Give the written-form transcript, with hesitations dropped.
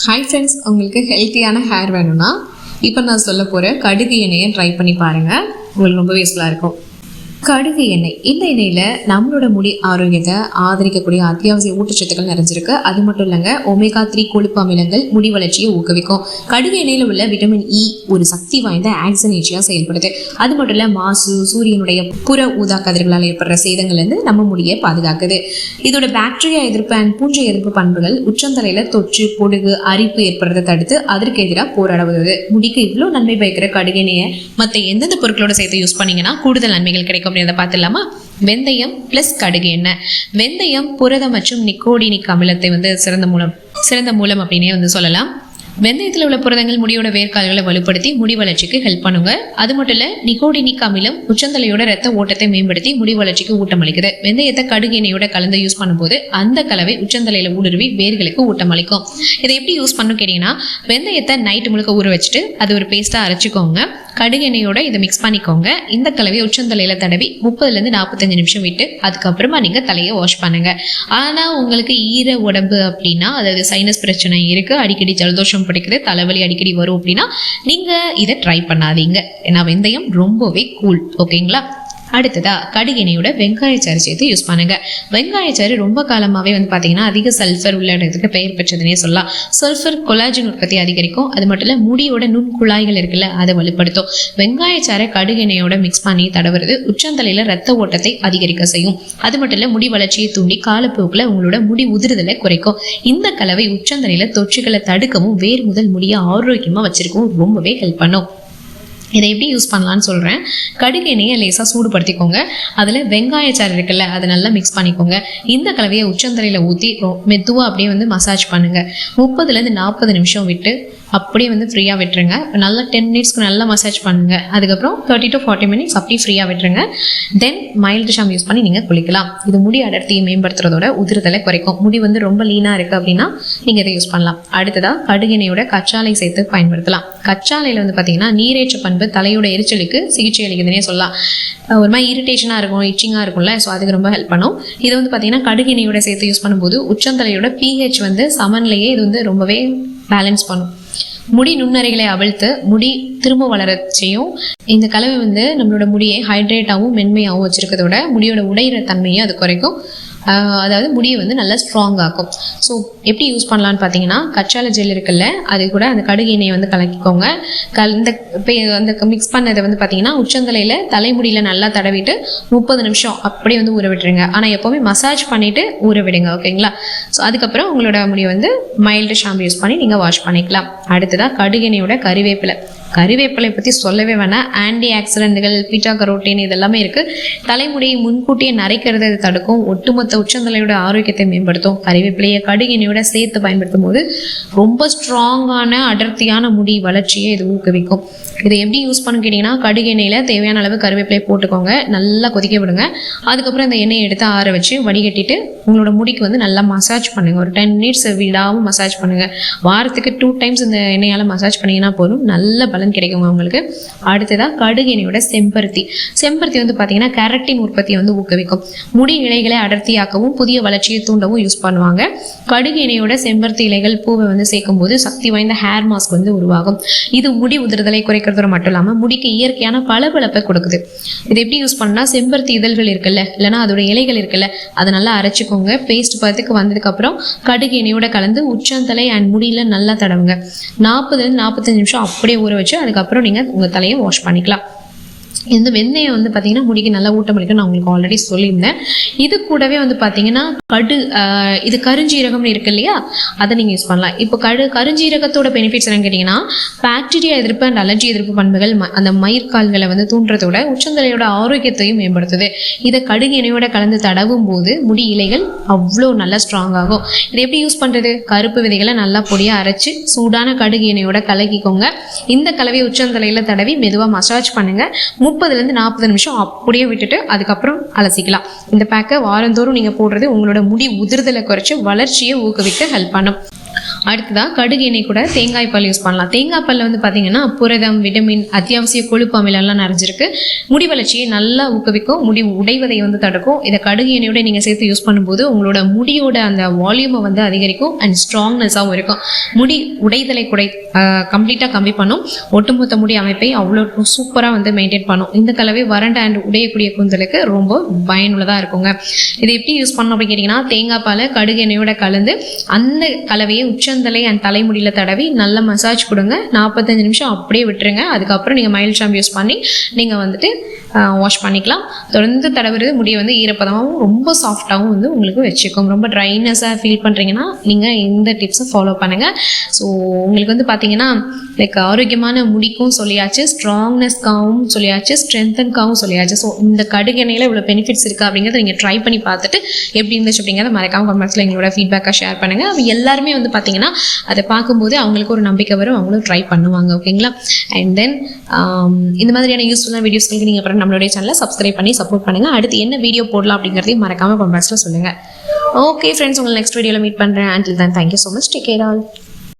Hi friends, உங்களுக்கு ஹெல்த்தியான hair வேணும்னா இப்போ நான் சொல்ல போகிற கடுகு எண்ணெயை ட்ரை பண்ணி பாருங்கள். உங்களுக்கு ரொம்ப யூஸ்ஃபுல்லாக இருக்கும். கடுகு எண்ணெய், இந்த எண்ணெயில் நம்மளோட முடி ஆரோக்கியத்தை ஆதரிக்கக்கூடிய அத்தியாவசிய ஊட்டச்சத்துக்கள் நிறைஞ்சிருக்கு. அது மட்டும் இல்லைங்க, ஒமேகா 3 கொழுப்பு அமிலங்கள் முடி வளர்ச்சியை ஊக்குவிக்கும். கடுகு எண்ணெயில் உள்ள விட்டமின் இ ஒரு சக்தி வாய்ந்த ஆக்சினேஷியா செயல்படுது. அது மட்டும் இல்லை, மாசு, சூரியனுடைய புற ஊதா கதிர்களால் ஏற்படுற சேதங்கள்லேருந்து நம்ம முடியை பாதுகாக்குது. இதோட பாக்டீரியா எதிர்ப்பு அண்ட் பூஞ்சை எதிர்ப்பு பண்புகள் உச்சந்தலையில் தொற்று, பொடுகு, அரிப்பு ஏற்படுறதை தடுத்து அதற்கு எதிராக போராட உதவுது. முடிக்கு இவ்வளோ நன்மை பயக்கிற கடுகு எண்ணெயை மற்ற எந்தெந்த பொருட்களோட சேர்த்து யூஸ் பண்ணீங்கன்னா கூடுதல் நன்மைகள் கிடைக்கும். பார்த்துலாமா? வெந்தயம் பிளஸ் கடுகு எண்ணெய். வெந்தயம் புரதம் மற்றும் நிக்கோடினிக் அமிலத்தை சிறந்த மூலம் அப்படின்னே சொல்லலாம். வெந்தயத்தில் உள்ள புரதங்கள் முடியோட வேர்க்கால்களை வலுப்படுத்தி முடி வளர்ச்சிக்கு ஹெல்ப் பண்ணுங்க. அது மட்டும் இல்ல, நிக்கோடினிக் அமிலம் உச்சந்தலையோட ரத்த ஓட்டத்தை மேம்படுத்தி முடி வளர்ச்சிக்கு ஊட்டம் அளிக்குது. வெந்தயத்தை கடுகு எண்ணெயோட கலந்து யூஸ் பண்ணும்போது அந்த கலவை உச்சந்தலையில ஊடுருவி வேர்களுக்கு ஊட்டம் அளிக்கும். இதை எப்படி யூஸ் பண்ணணும் கேட்டீங்கன்னா, வெந்தயத்தை நைட்டு முழுக்க ஊற வச்சுட்டு அது ஒரு பேஸ்டா அரைச்சிக்கோங்க. கடுகு எண்ணெயோட இதை மிக்ஸ் பண்ணிக்கோங்க. இந்த கலவையை உச்சந்தலையில தடவி 30 to 45 நிமிஷம் விட்டு அதுக்கப்புறமா நீங்க தலையை வாஷ் பண்ணுங்க. ஆனா உங்களுக்கு ஈர உடம்பு அப்படின்னா, அதாவது சைனஸ் பிரச்சனை இருக்கு, அடிக்கடி ஜலதோஷம் பிடிக்குது, தலைவலி அடிக்கடி வரும் அப்படின்னா நீங்க இதை ட்ரை பண்ணாதீங்க. ஏன்னா வெந்தயம் ரொம்பவே கூல். ஓகேங்களா? அடுத்ததா கடுகு எண்ணெயோட வெங்காயச்சாறு சேர்த்து யூஸ் பண்ணுங்க. வெங்காயச்சாறு ரொம்ப காலமாவே பாத்தீங்கன்னா அதிக சல்ஃபர் உள்ள இடத்துக்கு பெயர் பெற்றதுன்னே சொல்லலாம். சல்ஃபர் கொலாஜன் உற்பத்தி அதிகரிக்கும். அது மட்டும் இல்ல, முடியோட நுண் குழாய்கள் இருக்குல்ல, அதை வலுப்படுத்தும். வெங்காயச்சாறை கடுகு எண்ணெயோட மிக்ஸ் பண்ணி தடவுறது உச்சந்தலையில ரத்த ஓட்டத்தை அதிகரிக்க செய்யும். அது மட்டும் இல்ல, முடி வளர்ச்சியை தூண்டி காலப்போக்குல உங்களோட முடி உதிர்தலை குறைக்கும். இந்த கலவை உச்சந்தலையில தொற்றுகளை தடுக்கவும் வேர் முதல் முடிய ஆரோக்கியமா வச்சிருக்கவும் ரொம்பவே ஹெல்ப் பண்ணும். இதை எப்படி யூஸ் பண்ணலான்னு சொல்கிறேன். கடுகு எண்ணெயை லேசாக சூடுபடுத்திக்கோங்க. அதில் வெங்காயச்சாறு இருக்குல்ல, அதை நல்லா மிக்ஸ் பண்ணிக்கோங்க. இந்த கலவையை உச்சந்தலையில் ஊற்றி மெதுவாக அப்படியே மசாஜ் பண்ணுங்கள். 30 to 40 நிமிஷம் விட்டு அப்படியே ஃப்ரீயாக விட்டுருங்க. நல்லா 10 மினிட்ஸ்க்கு நல்லா மசாஜ் பண்ணுங்கள். அதுக்கப்புறம் 30 to 40 மினிட்ஸ் அப்படியே ஃப்ரீயாக விட்டுருங்க. தென் மைல்டு ஷாம்பு யூஸ் பண்ணி நீங்கள் குளிக்கலாம். இது முடி அடர்த்தியை மேம்படுத்துறதோட உதிர்தலை குறைக்கும். முடி ரொம்ப லீனாக இருக்குது அப்படின்னா நீங்கள் இதை யூஸ் பண்ணலாம். அடுத்ததாக கடுகு எண்ணெயோட கச்சாலை சேர்த்து பயன்படுத்தலாம். கச்சாலையில் பார்த்தீங்கன்னா நீரேற்ற பண்பு தலையோட எரிச்சலுக்கு சிகிச்சை அளிக்குதுன்னே சொல்லலாம். ஒரு மாதிரி இரிட்டேஷனாக இருக்கும், இச்சிங்காக இருக்கும்ல, ஸோ அதுக்கு ரொம்ப ஹெல்ப் பண்ணும். இது பார்த்தீங்கன்னா கடுகு எண்ணெயோட சேர்த்து யூஸ் பண்ணும்போது உச்சந்தலையோட pH சமன்லையே இது ரொம்பவே பேலன்ஸ் பண்ணும். முடி நுண்ணறைகளை அவிழ்த்து முடி திரும்ப வளரச்சையும். இந்த கலவை நம்மளோட முடியை ஹைட்ரேட்டாகவும் மென்மையாகவும் வச்சிருக்கிறதோட முடியோட உடையிற தன்மையை அது குறைக்கும். அதாவது முடியை நல்லா ஸ்ட்ராங் ஆக்கும். ஸோ எப்படி யூஸ் பண்ணலான்னு பார்த்தீங்கன்னா, கச்சாலை ஜெல் இருக்குல்ல, அது கூட அந்த கடுகு எண்ணெயை கலக்கிக்கோங்க. அந்த மிக்ஸ் பண்ணதை பார்த்தீங்கன்னா உச்சந்தலையில் தலைமுடியில் நல்லா தடவிட்டு 30 நிமிஷம் அப்படியே ஊற விட்டுருங்க. ஆனால் எப்போவுமே மசாஜ் பண்ணிவிட்டு ஊற விடுங்க. ஓகேங்களா? ஸோ அதுக்கப்புறம் உங்களோட முடியை மைல்டு ஷாம்பு யூஸ் பண்ணி நீங்கள் வாஷ் பண்ணிக்கலாம். அடுத்ததாக கடுகு எண்ணெயோட கறிவேப்பிலை பற்றி சொல்லவே வேணாம். ஆன்டி ஆக்சிடென்ட்கள், பீட்டா கரோட்டின் இதெல்லாமே இருக்குது. தலைமுடியை முன்கூட்டியே நரைக்கிறத தடுக்கும். ஒட்டுமொத்த உச்சந்தலையோட ஆரோக்கியத்தை மேம்படுத்தும். கறிவேப்பிலையை கடுகு எண்ணெயோட சேர்த்து பயன்படுத்தும் போது ரொம்ப ஸ்ட்ராங்கான அடர்த்தியான முடி வளர்ச்சியை இது ஊக்குவிக்கும். இதை எப்படி யூஸ் பண்ணு கேட்டிங்கன்னா, கடுகு எண்ணெயில் தேவையான அளவு கறிவேப்பிலை போட்டுக்கோங்க. நல்லா கொதிக்க விடுங்க. அதுக்கப்புறம் இந்த எண்ணெயை எடுத்து ஆற வச்சு வடிகட்டிட்டு உங்களோட முடிக்கு நல்லா மசாஜ் பண்ணுங்கள். ஒரு 10 மினிட்ஸ் விடாமல் மசாஜ் பண்ணுங்கள். வாரத்துக்கு 2 டைம்ஸ் இந்த எண்ணெயால் மசாஜ் பண்ணிங்கன்னா போதும், நல்ல பலன் கிடைக்குங்க உங்களுக்கு. அடுத்ததாக கடுகு எண்ணெயோட செம்பருத்தி பார்த்தீங்கன்னா கெரட்டின் உற்பத்தியை ஊக்குவிக்கும். முடி இலைகளை அடர்த்தியாக்கவும் புதிய வளர்ச்சியை தூண்டவும் யூஸ் பண்ணுவாங்க. கடுகு எண்ணெயோட செம்பருத்தி இலைகள் பூவை சேர்க்கும் போது சக்தி வாய்ந்த ஹேர் மாஸ்க் உருவாகும். இது முடி உதிர்தலை குறைக்கிறதோட மட்டும் இல்லாமல் முடிக்கு இயற்கையான பளபளப்பை கொடுக்குது. இது எப்படி யூஸ் பண்ணா, செம்பருத்தி இதழ்கள் இருக்குல்ல, இல்லைன்னா அதோட இலைகள் இருக்குல்ல, அதை நல்லா அரைச்சிக்கோங்க. பேஸ்ட் பதத்துக்கு வந்ததுக்கு அப்புறம் கடுகு எண்ணெயோட கலந்து உச்சந்தலை அண்ட் முடியில நல்லா தடவுங்க. 40 to 45 நிமிஷம் அப்படியே ஊற வச்சு அதுக்கப்புறம் நீங்க உங்க தலையை வாஷ் பண்ணிக்கலாம். இந்த வெந்தயம் பார்த்தீங்கன்னா முடிக்கு நல்லா ஊட்டம் அளிக்கும். நான் உங்களுக்கு ஆல்ரெடி சொல்லியிருந்தேன். இது கூடவே பார்த்தீங்கன்னா இது கருஞ்சீரகம்னு இருக்கு இல்லையா, அதை நீங்கள் யூஸ் பண்ணலாம். இப்போ கருஞ்சீரகத்தோட பெனிஃபிட்ஸ் என்னன்னு கேட்டிங்கன்னா, பாக்டீரியா எதிர்ப்பு அண்ட் அலர்ஜி எதிர்ப்பு பண்புகள் அந்த மயிர்கால்களை தூண்டுறதோட உச்சந்தலையோட ஆரோக்கியத்தையும் மேம்படுத்துது. இதை கடுகு எண்ணெயோட கலந்து தடவும் போது முடி இலைகள் அவ்வளோ நல்லா ஸ்ட்ராங் ஆகும். இதை எப்படி யூஸ் பண்ணுறது? கருப்பு விதைகளை நல்லா பொடியாக அரைச்சி சூடான கடுகு எண்ணெயோட கலக்கிக்கோங்க. இந்த கலவையை உச்சந்தலையில் தடவி மெதுவாக மசாஜ் பண்ணுங்க. 30 to 40 நிமிஷம் அப்படியே விட்டுட்டு அதுக்கப்புறம் அலசிக்கலாம். இந்த பேக்கை வாரந்தோறும் நீங்கள் போடுறது உங்களோட முடி உதிர்தலை குறைச்சி வளர்ச்சியை ஊக்குவிக்க ஹெல்ப் பண்ணும். அடுத்ததாக கடுகு எண்ணெய் கூட தேங்காய் பால் யூஸ் பண்ணலாம். தேங்காய் பாலில் வந்து பார்த்தீங்கன்னா புரதம், விட்டமின், அத்தியாவசிய கொழுப்பு அமிலம்லாம் நிறைஞ்சிருக்கு. முடி வளர்ச்சியை நல்லா ஊக்குவிக்கும், முடி உடைவதை வந்து தடுக்கும். இதை கடுகு எண்ணெயோட நீங்கள் சேர்த்து யூஸ் பண்ணும்போது உங்களோட முடியோட அந்த வால்யூமை வந்து அதிகரிக்கும் அண்ட் ஸ்ட்ராங்னஸாகவும் இருக்கும். முடி உடைதலை கம்ப்ளீட்டாக கம்மி பண்ணும். ஒட்டுமொத்த முடி அமைப்பை அவ்வளோ சூப்பராக வந்து மெயின்டைன் பண்ணும். இந்த கலவை வறண்ட அண்ட் உடையக்கூடிய கூந்தலுக்கு ரொம்ப பயனுள்ளதாக இருக்குங்க. இதை எப்படி யூஸ் பண்ணணும் அப்படின்னு கேட்டிங்கன்னா, தேங்காய் பாலை கடுகு எண்ணெயோட கலந்து அந்த கலவையை உச்சந்தலை அண்ட் தலைமுடியில் தடவி நல்ல மசாஜ் கொடுங்க. 45 நிமிஷம் அப்படியே விட்டுருங்க. அதுக்கப்புறம் நீங்கள் மைல்ட் ஷாம்பு யூஸ் பண்ணி நீங்கள் வந்துட்டு வாஷ் பண்ணிக்கலாம். தொடர்ந்து தடவுறது முடியை வந்து ஈரப்பதமாகவும் ரொம்ப சாஃப்டாகவும் வந்து உங்களுக்கு வச்சுக்கும். ரொம்ப ட்ரைனஸாக ஃபீல் பண்ணுறீங்கன்னா நீங்கள் இந்த டிப்ஸை ஃபாலோ பண்ணுங்கள். ஸோ உங்களுக்கு வந்து பார்த்தீங்கன்னா லைக் ஆரோக்கியமான முடிக்கும் சொல்லியாச்சு, ஸ்ட்ராங்னஸ்க்காகவும் சொல்லியாச்சு, ஸ்ட்ரென்த்தன்காகவும் சொல்லியாச்சு. ஸோ இந்த கடுகு எண்ணெயில் இவ்வளோ பெனிஃபிட்ஸ் இருக்குது அப்படிங்கிறத நீங்கள் ட்ரை பண்ணி பார்த்துட்டு எப்படி இருந்துச்சு அப்படிங்கிறத மறக்காமல் கமெண்ட்ஸில் எங்களோட ஃபீட்பேக்காக ஷேர் பண்ணுங்கள். அவங்க எல்லாருமே வந்து பார்த்தீங்கன்னா அதை பார்க்கும்போது அவங்களுக்கு ஒரு நம்பிக்கை வரும், அவங்களும் ட்ரை பண்ணுவாங்க. ஓகேங்களா? அண்ட் தென் இந்த மாதிரியான யூஸ்ஃபுல்லான வீடியோஸ்களுக்கு நீங்கள் அப்புறம் நம்மளுடைய சேனலை சப்ஸ்கிரைப் பண்ணி சப்போர்ட் பண்ணுங்கள். அடுத்து என்ன வீடியோ போடலாம் அப்படிங்கிறதையும் மறக்காமல் கமெண்ட்ஸில் சொல்லுங்கள். ஓகே ஃப்ரெண்ட்ஸ், உங்களை நெக்ஸ்ட் வீடியோவில் மீட் பண்ணுறேன். Until then thank you so much. Take care all.